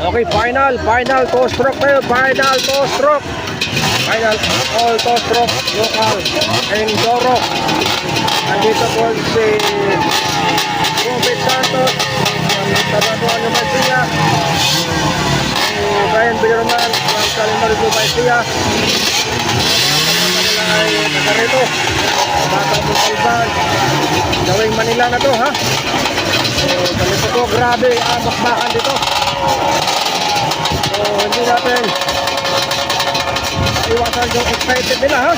Okay, final toe stroke tayo. Final toe stroke. Final all toe stroke. Local. Enduro. Nandito po si Robert Santos. Tabaduan naman siya. Brian Villarman. Ang kalimari po ba siya. Ay nagarito. Batang Bukalban. Gawing Manila na to, ha? So, ganito po, grabe ang bakbakan dito. So, hindi natin iwasan yung excited nila, ha?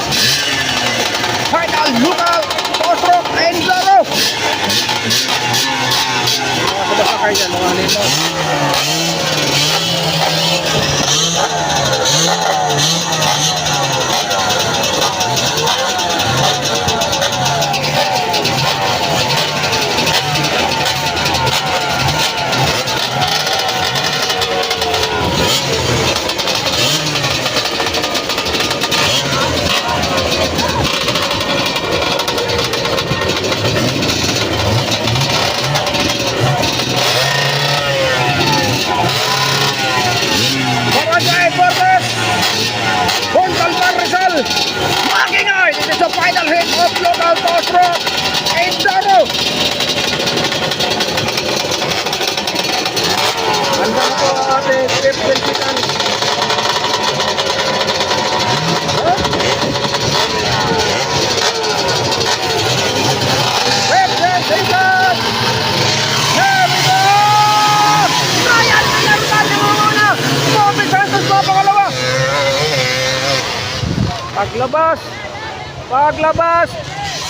Final local toe-stroke enduro. Mga sabasakay dyan, mga nito. Makinay, this is the final hit of local toe-stroke enduro. Handa na po ang ating 15 pitan. There we go! Brian Villarman yung muna. Robert Santos po pangalawa. Paglabas,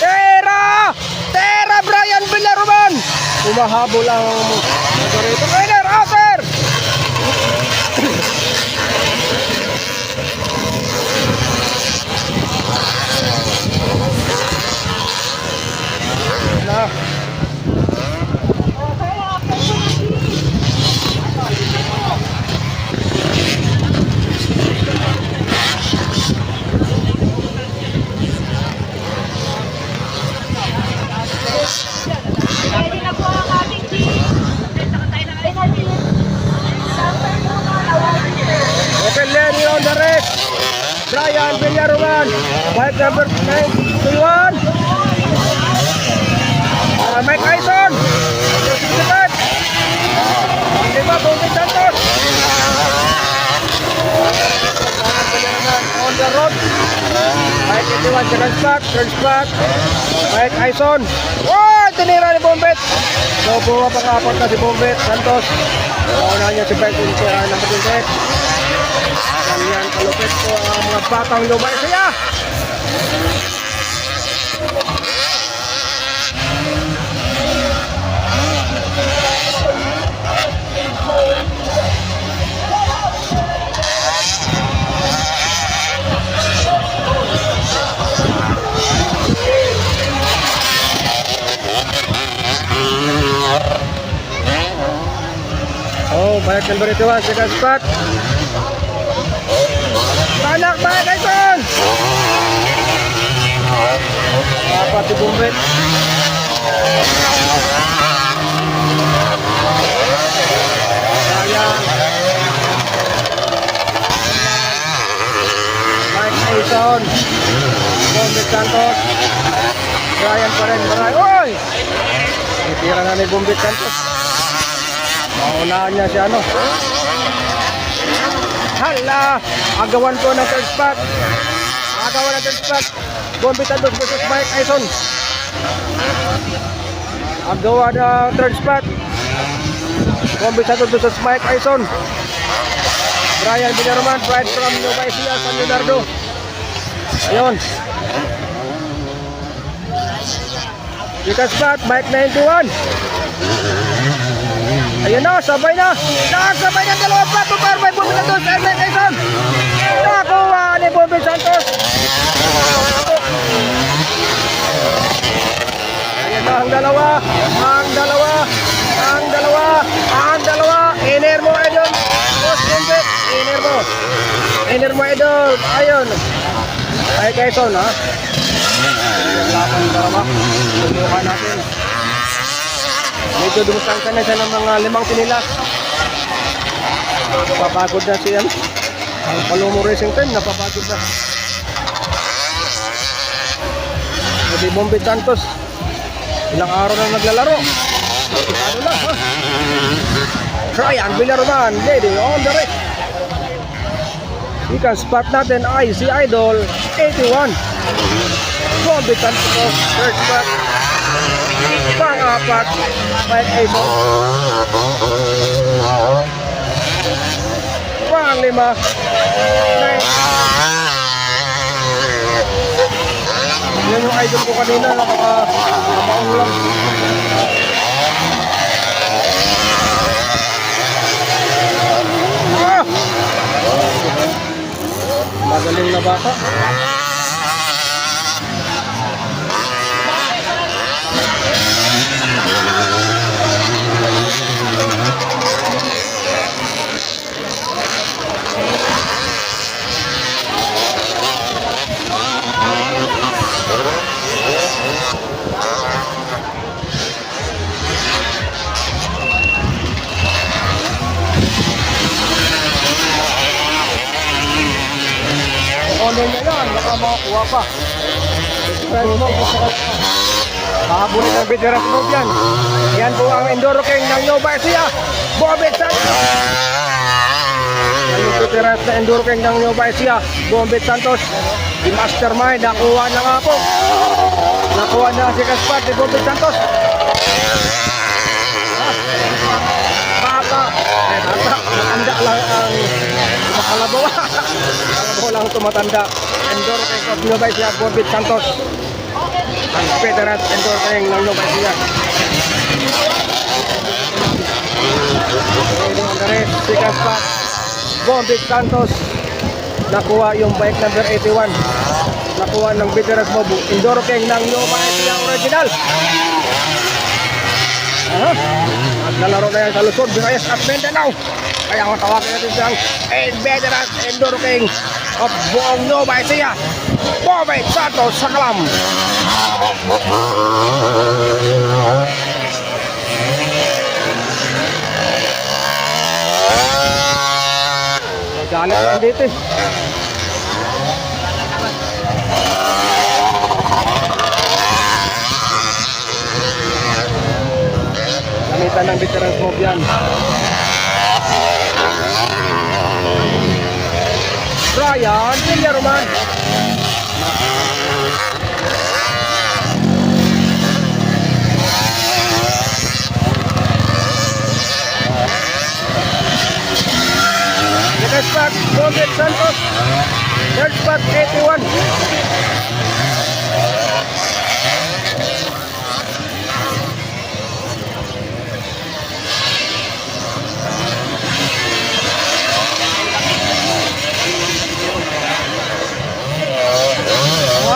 Tera Brian Villarman. Umahabol ang motorito. Trainer, outer! Na. Lenny on the race. Brian Villarman, bike number 91. Mike Tyson. Lima, Bobby Santos. On the road. Mike 81, turn back. Mike Tyson. Oh, tinira ni Bombet. So, pumapakapot na si Bombet Santos. Naunahan niya si Mike Tyson ng patintek. Yan, kalupit po ang mga batang lumay siya. Oh, balik number 81, second spot. Anak ba, Tyson? Dapat si Bumbet. Sayang. Mike Tyson. Bumbet Santos. Brian pa rin. Oy! Itira na ni Bumbet Santos. Maunahan niya si ano. Hala! Agawan po ng third spot. Bombay Santos versus Mike Tyson. Agawan ng third spot. Bombay Santos versus Mike Tyson. Brian Villarman, Pride from Nueva Ecija, San Leonardo. Ayun. Second spot, Mike 91. Ayan na, sabay na. Nakasabay na dalawang plato para may Bombay Santos and Mike Tyson. Nakuha ni Bombay Santos. Ayan na ang dalawa. Inermo idol. Boss Bombay. Inermo idol. Ayun. Mike Tyson, ha. Laban darama. Tumuha natin. Medyo dumusangkan na siya ng mga 5 pinilas. Napapagod na siya. Ang Palomo Racing Team, napapagod na. Jadi Bombay Santos, ilang araw na naglalaro. Ano na, ha? Ryan Villarman, lady on the race. Ikan spot natin ay si Idol 81. Bombay Santos, third spot. Pang-apat, Mike Ason. Pang-lima, yan yung idol ko kanina, nakamaong lang. Ah! Magaling na bata. Ano na yan, baka makakuha pa. Makabulit ang veteran move yan. Yan po ang Enduro King ng Nueva Ecija, Bombay Santos. Yan yung veteran na Enduro King ng Nueva Ecija, Bombay Santos. Si Mastermind, nakuha na nga po. Nakuha na si Kaspar ni Bombay Santos. Bata, matanda lang ang makalabawa. Makalabawa lang tumatanda. Enduro King of Nueva Ecija, Bombay Santos. Ang veteran Enduro King ng Nueva Ecija. Si Kaspar, Bombay Santos. Nakuha yung bike number 81. Nakuha ng veteran Mobu. Enduro King ng Nueva Ecija original. At nalaro na yan sa Luzon, Visayas at Mindanao. Kaya ang tawagin natin siyang veteran Enduro King of buong Nueva Ecija, Bombay Santos sa Kalam. Galit lang dito eh. Gamitan ng veteran smoke yan. Ryan Villarman. Second spot, Bombay Santos. Third spot, 81.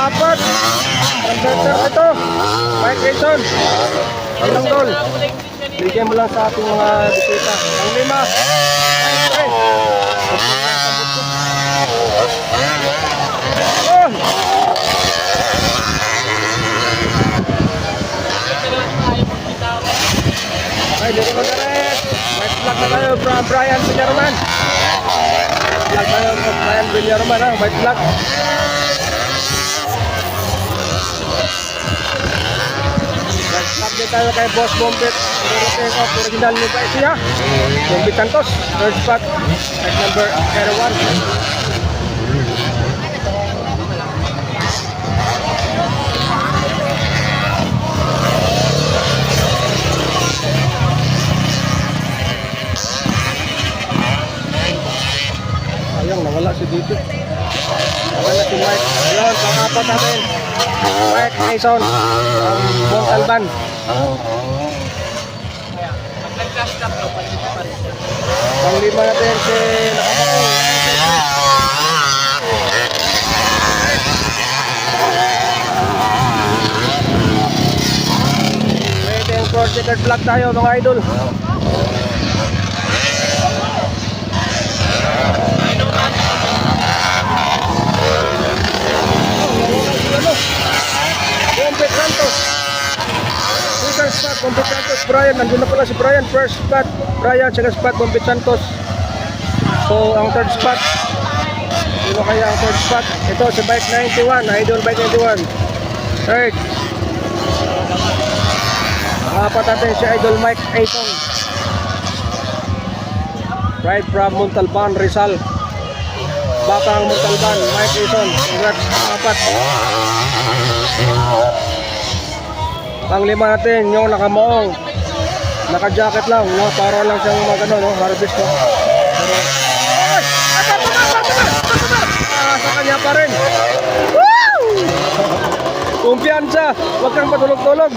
Apat. Converter ito. Mike Ason. Ilang dol. Bigyan mo lang sa ating mga bisita. Ang lima. Okay. Oh. Ay, dito ko direct. May vlog na tayo from Brian Villarman. Vlog tayo from Brian Villarman. May vlog. Update tayo kay Boss Bombet. Enduro of original Nueva Ecija, Bombay Santos. Third spot, bike number 01. Ayun, nawala si dito. Nawala si Mike. Ayun, pang-apat natin. Mike Ason, ang Montalban. Pang-lima natin si Nakapakong. Pwede yung projected vlog tayo mga idol. Bombay Santos. Second spot, Bombay Santos, Brian. Nandun na pala si Brian. First spot, Brian. Second spot, Bombay Santos. So, ang third spot. Sino kaya ang third spot? Ito, si Bike 91. Idol Bike 91. Third. Apat natin si Idol Mike Ayton. Right from Montalban, Rizal. Bakang Montalban, Mike Ayton. Congrats, apat. Panglima natin, yung nakamoong. Naka-jacket lang, no? Para lang siyang magano, no? Harvest, no? Pero, ay! Sa kanya pa rin. Woo! Kumpiyansa, huwag kang patulog-tulog.